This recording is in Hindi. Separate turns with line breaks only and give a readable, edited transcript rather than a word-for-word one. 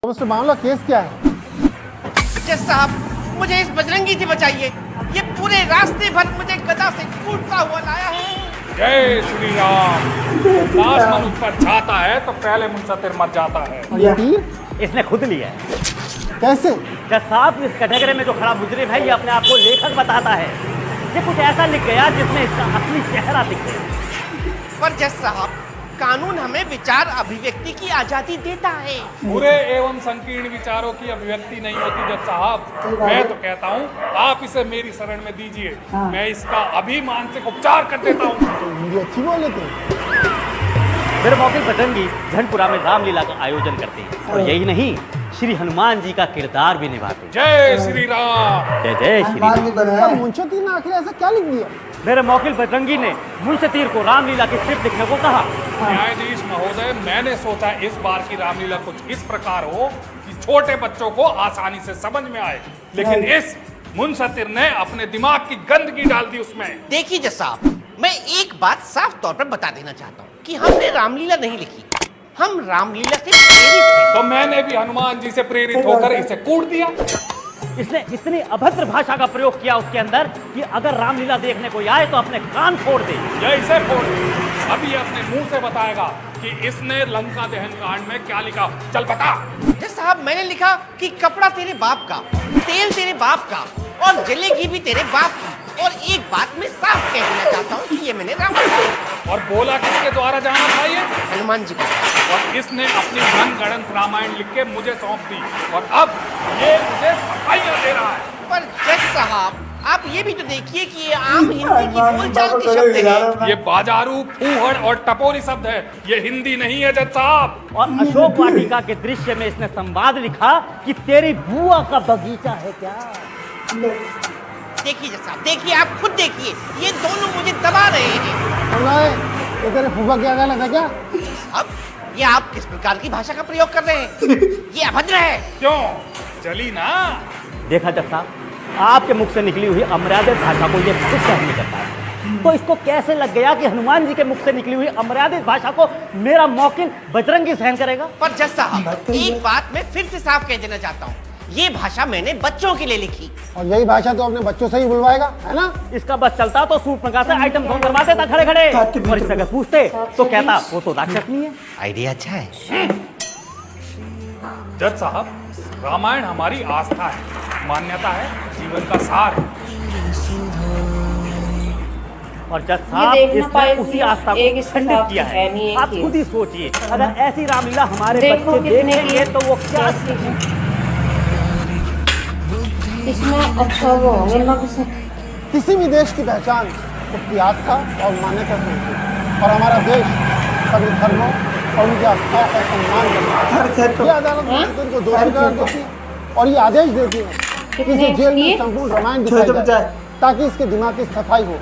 मिस्टर मामला केस क्या है?
जज साहब, मुझे इस बजरंगी से बचाइए। ये पूरे रास्ते भर मुझे गदा से कूटता हुआ लाया है।
जय श्री राम। लाश मनुष्य पर जाता है तो पहले मुंसतिर मर जाता है।
और ये तीर
इसने खुद लिया है।
कैसे?
जज साहब, इस कटघरे में जो खड़ा मुजरिम है ये अपने आप को लेखक बताता है। ये कुछ ऐसा लिख गया जिसमें इसका असली चेहरा दिख गया।
पर जज साहब, कानून हमें विचार अभिव्यक्ति की आजादी देता है।
बुरे एवं संकीर्ण विचारों की अभिव्यक्ति नहीं होती जज साहब। मैं तो कहता हूँ आप इसे मेरी शरण में दीजिए। मैं इसका अभी मानसिक उपचार कर देता हूँ।
तो हिंदी अच्छी बोल लेते हैं।
मेरे वकील बजरंगी झंडपुरा में रामलीला का आयोजन करते हैं और यही नहीं, श्री हनुमान जी का किरदार भी निभाते हैं।
जय श्री राम।
जय जय श्री राम।
पर मुंशती ने आखिर ऐसा क्या लिख दिया?
मेरे वकील बजरंगी ने मुंशतीर को रामलीला की स्क्रिप्ट लिखने को कहा।
न्यायाधीश महोदय, मैंने सोचा इस बार की रामलीला कुछ इस प्रकार हो कि छोटे बच्चों को आसानी से समझ में आए, लेकिन इस मुंसतिर ने अपने दिमाग की गंदगी डाल दी उसमें।
देखिए जज साहब, मैं एक बात साफ तौर पर बता देना चाहता हूँ कि हमने रामलीला नहीं लिखी, हम रामलीला से प्रेरित हैं।
तो मैंने भी हनुमान जी से प्रेरित होकर इसे कूट दिया।
इसने इतनी अभद्र भाषा का प्रयोग किया उसके अंदर कि अगर रामलीला देखने कोई आए तो अपने कान फोड़ दे।
ये इसे फोड़ दे। अभी ये अपने मुंह से बताएगा कि इसने लंका दहन कांड में क्या लिखा। चल बता।
जज साहब, मैंने लिखा कि कपड़ा तेरे बाप का, तेल तेरे बाप का और जलेगी भी तेरे बाप की। और एक बात मैं साफ कह देना चाहता हूँ कि ये मैंने रामायण
और बोला किसके द्वारा जाना चाहिए?
हनुमान जी को।
और इसने अपनी मनगढ़ंत रामायण लिख के मुझे सौंप दी और अब ये मुझे सफाइयां दे रहा है।
पर जज साहब, आप ये भी तो देखिए कि ये आम हिंदी की बोलचाल के शब्द हैं।
ये बाजारू, फूहड़ और टपोरी शब्द है, ये हिंदी नहीं है जज साहब।
और अशोक वाटिका के दृश्य में इसने संवाद लिखा कि तेरी बुआ का बगीचा है क्या।
देखिए जज साहब, देखिए, आप खुद देखिए, ये दोनों मुझे दबा रहे हैं।
ये तेरे फूफा क्या गलत है क्या?
अब ये आप किस प्रकार की भाषा का प्रयोग कर रहे हैं? ये अभद्र है।
क्यों? चली ना।
देखा जब साहब, आपके मुख से निकली हुई अमर्यादित भाषा को ये खुद सहन नहीं करता है, तो इसको कैसे लग गया कि हनुमान जी के मुख से निकली हुई अमर्यादित भाषा को मेरा मौकिल बजरंगी सहन करेगा।
पर जज साहब, एक बात मैं फिर से साफ कह देना चाहता हूँ, ये भाषा मैंने बच्चों के लिए लिखी।
और यही भाषा तो अपने बच्चों से ही बुलवाएगा, है ना?
इसका बस चलता तो सूट मंगा से आइटम सॉन्ग करवा देता खड़े खड़े, और इससे अगर पूछते तो कहता वो तो राक्षस नहीं है।
आइडिया अच्छा है।
जज साहब, रामायण हमारी आस्था है, मान्यता है, जीवन का सार है।
और जज साहब, इसने उसी आस्था को खंडित किया है। आप खुद ही सोचिए, अगर ऐसी रामलीला हमारे बच्चे देखेंगे तो वो क्या
इसमें अच्छा वो
किसी भी देश की पहचान उसकी आस्था और मान्यता से होती है। और हमारा देश सभी धर्मों और उनकी आस्थाओं का सम्मान करता है। ये अदालत मुंसतिर को दोषी करार देती है और ये आदेश देती है कि इसे जेल में संपूर्ण रामायण दिखाई जाए ताकि इसके दिमाग की सफाई हो।